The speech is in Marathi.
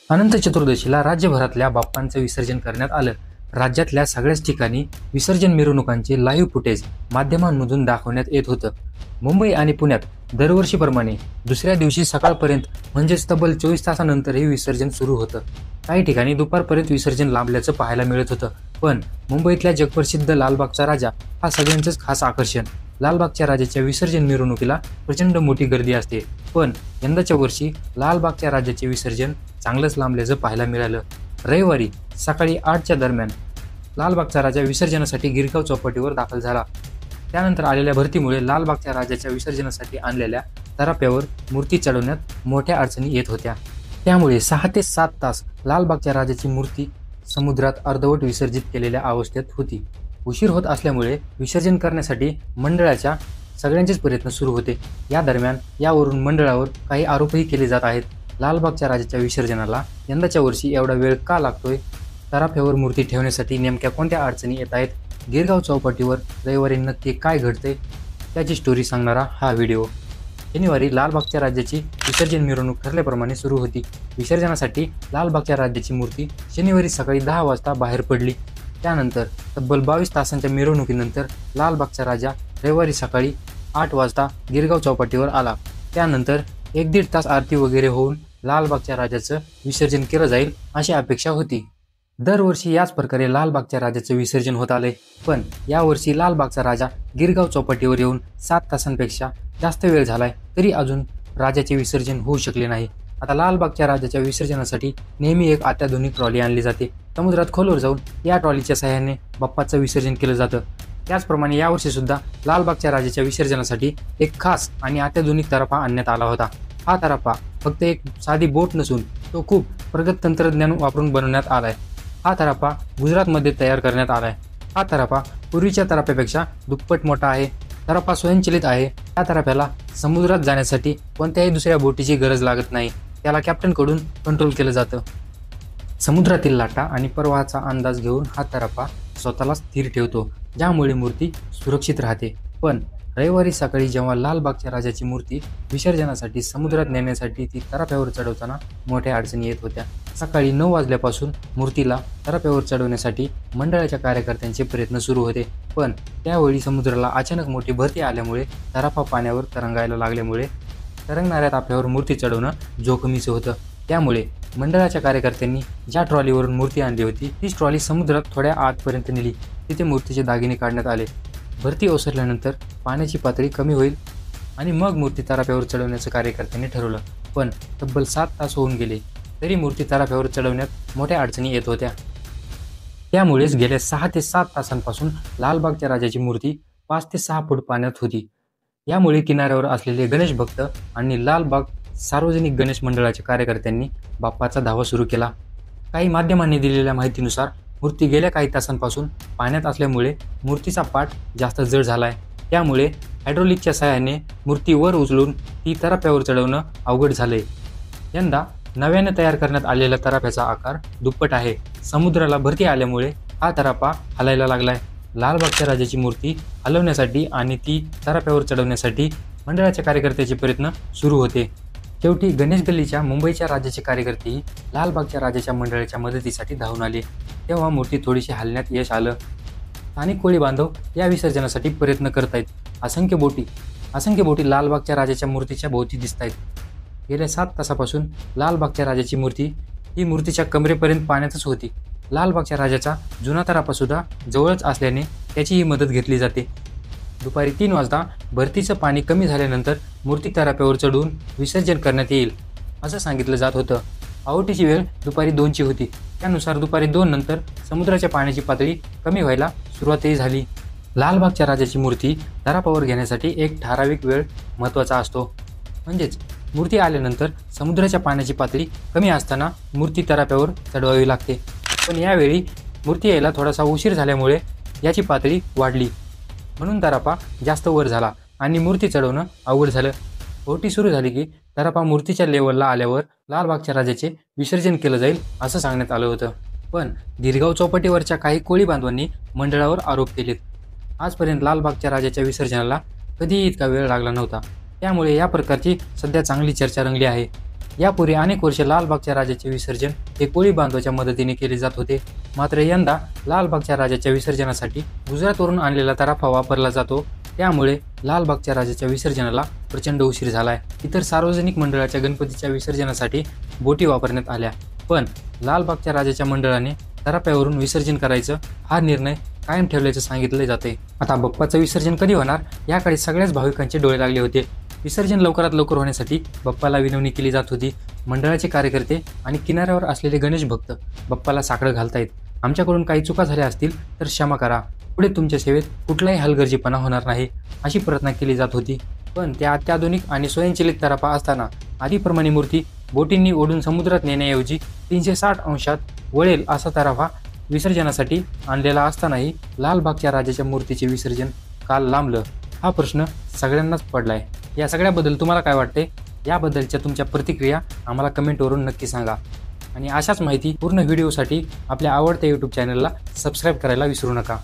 अनंत चतुर्दशीला राज्यभरातल्या बाप्पांचं विसर्जन करण्यात आलं. राज्यातल्या सगळ्याच ठिकाणी विसर्जन मिरवणुकांचे लाईव्ह फुटेज माध्यमांमधून दाखवण्यात येत होतं. मुंबई आणि पुण्यात दरवर्षीप्रमाणे दुसऱ्या दिवशी सकाळपर्यंत म्हणजेच तब्बल 24 तासानंतर हे विसर्जन सुरू होतं. काही ठिकाणी दुपारपर्यंत विसर्जन लांबल्याचं पाहायला मिळत होतं. पण मुंबईतल्या जगप्रसिद्ध लालबागचा राजा हा सगळ्यांचंच खास आकर्षण. लालबागच्या राजाच्या विसर्जन मिरवणुकीला प्रचंड मोठी गर्दी असते. पण यंदाच्या वर्षी लालबागच्या राजाचे विसर्जन चांगलंच लांबल्याचं पाहायला मिळालं. रविवारी सकाळी 8च्या दरम्यान लालबागचा राजा विसर्जनासाठी गिरगाव चौपाटीवर दाखल झाला. त्यानंतर आलेल्या भरतीमुळे लालबागच्या राजाच्या विसर्जनासाठी आणलेल्या तराप्यावर मूर्ती चढवण्यात मोठ्या अडचणी येत होत्या. त्यामुळे 6 ते 7 तास लालबागच्या राजाची मूर्ती समुद्रात अर्धवट विसर्जित केलेल्या अवस्थेत होती. उशीर होत असल्यामुळे विसर्जन करण्यासाठी मंडळाच्या सगळ्यांचेच प्रयत्न सुरू होते. या दरम्यान यावरून मंडळावर काही आरोपही केले जात आहेत. लालबागच्या राजाच्या विसर्जनाला यंदाच्या वर्षी एवढा वेळ का लागतोय? तराफ्यावर मूर्ती ठेवण्यासाठी नेमक्या कोणत्या अडचणी येत आहेत? गिरगाव चौपाटीवर रविवारी नक्की काय घडते त्याची स्टोरी सांगणारा हा व्हिडिओ. शनिवारी लालबागच्या राजाची विसर्जन मिरवणूक ठरल्याप्रमाणे सुरू होती. विसर्जनासाठी लालबागच्या राजाची मूर्ती शनिवारी सकाळी 10 वाजता बाहेर पडली. त्यानंतर तब्बल 22 तासांच्या मिरवणुकीनंतर लालबागचा राजा रविवारी सकाळी 8 वाजता गिरगाव चौपाटीवर आला. त्यानंतर 1-1.5 तास आरती वगैरे होऊन लालबागच्या राजाचं विसर्जन केलं जाईल अशी अपेक्षा होती. दरवर्षी याच प्रकारे लालबागच्या राजाचं विसर्जन होत आलंय. पण यावर्षी लालबागचा राजा गिरगाव चौपाटीवर येऊन 7 तासांपेक्षा जास्त वेळ झालाय तरी अजून राजाचे विसर्जन होऊ शकले नाही. आता लालबागच्या राजाच्या विसर्जनासाठी नेहमी एक अत्याधुनिक ट्रॉली आणली जाते. समुद्रात खोलवर जाऊन या ट्रॉलीच्या सहाय्याने बाप्पाचं विसर्जन केलं जातं. त्याचप्रमाणे यावर्षी सुद्धा लालबागच्या राजाच्या विसर्जनासाठी एक खास आणि अत्याधुनिक तराफा आणण्यात आला होता. हा तराफा फक्त एक साधी बोट नसून तो खूप प्रगत तंत्रज्ञान वापरून बनवण्यात आलाय. हा तराफा गुजरातमध्ये तयार करण्यात आलाय. हा तराफा पूर्वीच्या तराफ्यापेक्षा दुप्पट मोठा आहे. तराफा स्वयंचलित आहे. या तराफ्याला समुद्रात जाण्यासाठी कोणत्याही दुसऱ्या बोटीची गरज लागत नाही. त्याला कॅप्टनकडून कंट्रोल केलं जातं. समुद्रातील लाटा आणि प्रवाहाचा अंदाज घेऊन हा तराफा स्वतःला स्थिर ठेवतो, ज्यामुळे मूर्ती सुरक्षित राहते. पण रविवारी सकाळी जेव्हा लालबागच्या राजाची मूर्ती विसर्जनासाठी समुद्रात नेण्यासाठी ती तराफ्यावर चढवताना मोठ्या अडचणी येत होत्या. सकाळी 9 वाजल्यापासून मूर्तीला तराफ्यावर चढवण्यासाठी मंडळाच्या कार्यकर्त्यांचे प्रयत्न सुरू होते. पण त्यावेळी समुद्राला अचानक मोठी भरती आल्यामुळे तराफा पाण्यावर तरंगायला लागल्यामुळे तरंगणाऱ्या ताफ्यावर मूर्ती चढवणं जोखमीचं होतं. त्यामुळे मंडळाच्या कार्यकर्त्यांनी ज्या ट्रॉलीवरून मूर्ती आणली होती तीच ट्रॉली समुद्रात थोड्या आतपर्यंत नेली. तिथे मूर्तीचे दागिने काढण्यात आले. भरती ओसरल्यानंतर पाण्याची पातळी कमी होईल आणि मग मूर्ती तराफ्यावर चढवण्याचं कार्यकर्त्यांनी ठरवलं. पण तब्बल 7 तास होऊन गेले तरी मूर्ती तराफ्यावर चढवण्यात मोठ्या अडचणी येत होत्या. त्यामुळेच गेल्या 6 ते 7 तासांपासून लालबागच्या राजाची मूर्ती 5 ते 6 फूट पाण्यात होती. यामुळे किनाऱ्यावर असलेले गणेश भक्त आणि लालबाग सार्वजनिक गणेश मंडळाच्या कार्यकर्त्यांनी बाप्पाचा धावा सुरू केला. काही माध्यमांनी दिलेल्या माहितीनुसार मूर्ती गेल्या काही तासांपासून पाण्यात असल्यामुळे मूर्तीचा पाठ जास्त जड झालाय. त्यामुळे हायड्रोलिकच्या सहाय्याने मूर्ती वर उचलून ती तराफ्यावर चढवणं अवघड झालंय. यंदा नव्याने तयार करण्यात आलेल्या तराफ्याचा आकार दुप्पट आहे. समुद्राला भरती आल्यामुळे हा तराफा हलायला लागलाय. लालबागच्या राजाची मूर्ती हलवण्यासाठी आणि ती तराफ्यावर चढवण्यासाठी मंडळाच्या कार्यकर्त्याचे प्रयत्न सुरू होते. शेवटी गणेश गल्लीच्या मुंबईच्या राजाचे कार्यकर्तेही लालबागच्या राजाच्या मंडळाच्या मदतीसाठी धावून आले. तेव्हा मूर्ती थोडीशी हलण्यात यश आलं. स्थानिक कोळी बांधव या विसर्जनासाठी प्रयत्न करत आहेत. असंख्य बोटी लालबागच्या राजाच्या मूर्तीच्या भोवती दिसत आहेत. गेल्या 7 तासापासून लालबागच्या राजाची मूर्ती ही मूर्तीच्या कमरेपर्यंत पाण्यातच होती. लालबागच्या राजाचा जुना तराफा सुद्धा जवळच असल्याने त्याचीही मदत घेतली जाते. दुपारी 3 वाजता भरतीचं पाणी कमी झाल्यानंतर मूर्ती तराफ्यावर चढवून विसर्जन करण्यात येईल असं सांगितलं जात होतं. आवटीची वेळ दुपारी 2ची होती. त्यानुसार दुपारी 2 नंतर समुद्राच्या पाण्याची पातळी कमी व्हायला सुरुवातही झाली. लालबागच्या राजाची मूर्ती तराफ्यावर घेण्यासाठी एक ठराविक वेळ महत्त्वाचा असतो. म्हणजेच मूर्ती आल्यानंतर समुद्राच्या पाण्याची पातळी कमी असताना मूर्ती तराफ्यावर चढवावी लागते. पण यावेळी मूर्ती यायला थोडासा उशीर झाल्यामुळे याची पातळी वाढली, म्हणून तराफा जास्त वर झाला आणि मूर्ती चढवणं अवघड झालं. ओटी सुरू झाली की तराफा मूर्तीच्या लेवलला आल्यावर लालबागच्या राजाचे विसर्जन केलं जाईल असं सांगण्यात आलं होतं. पण गिरगाव चौपाटीवरच्या काही कोळी बांधवांनी मंडळावर आरोप केलेत. आजपर्यंत लालबागच्या राजाच्या विसर्जनाला कधीही इतका वेळ लागला नव्हता. त्यामुळे या प्रकारची सध्या चांगली चर्चा रंगली आहे. यापूर्वी अनेक वर्ष लालबागच्या राजाचे विसर्जन हे कोळी बांधवाच्या मदतीने केले जात होते. मात्र यंदा लालबागच्या राजाच्या विसर्जनासाठी गुजरातवरून आणलेला तराफा वापरला जातो. त्यामुळे लालबागच्या राजाच्या विसर्जनाला प्रचंड उशीर झालाय. इतर सार्वजनिक मंडळाच्या गणपतीच्या विसर्जनासाठी बोटी वापरण्यात आल्या, पण लालबागच्या राजाच्या मंडळाने तराफ्यावरून विसर्जन करायचं हा निर्णय कायम ठेवल्याचं सांगितले जाते. आता बाप्पाचं विसर्जन कधी होणार याकडे सगळ्याच भाविकांचे डोळे लागले होते. विसर्जन लवकरात लवकर होण्यासाठी बाप्पाला विनवणी केली जात होती. मंडळाचे कार्यकर्ते आणि किनाऱ्यावर असलेले गणेश भक्त बाप्पाला साकडं घालतायत. आमच्याकडून काही चुका झाल्या असतील तर क्षमा करा. पुढे तुमच्या सेवेत कुठलाही हलगर्जीपणा होणार नाही अशी प्रार्थना केली जात होती. पण त्या अत्याधुनिक आणि स्वयंचलित तराफा असताना आधीप्रमाणे मूर्ती बोटींनी ओढून समुद्रात नेण्याऐवजी 360 अंशात वळेल असा तराफा विसर्जनासाठी आणलेला असतानाही लालबागच्या राजाच्या मूर्तीचे विसर्जन काल लांबलं. हा प्रश्न सगळ्यांनाच पडलाय. या सगळ्याबद्दल तुम्हाला काय वाटते? याबद्दलच्या तुमच्या प्रतिक्रिया आम्हाला कमेंटवरून नक्की सांगा. आणि अशाच माहिती पूर्ण व्हिडिओसाठी आपल्या आवडत्या यूट्यूब चॅनलला सबस्क्राईब करायला विसरू नका.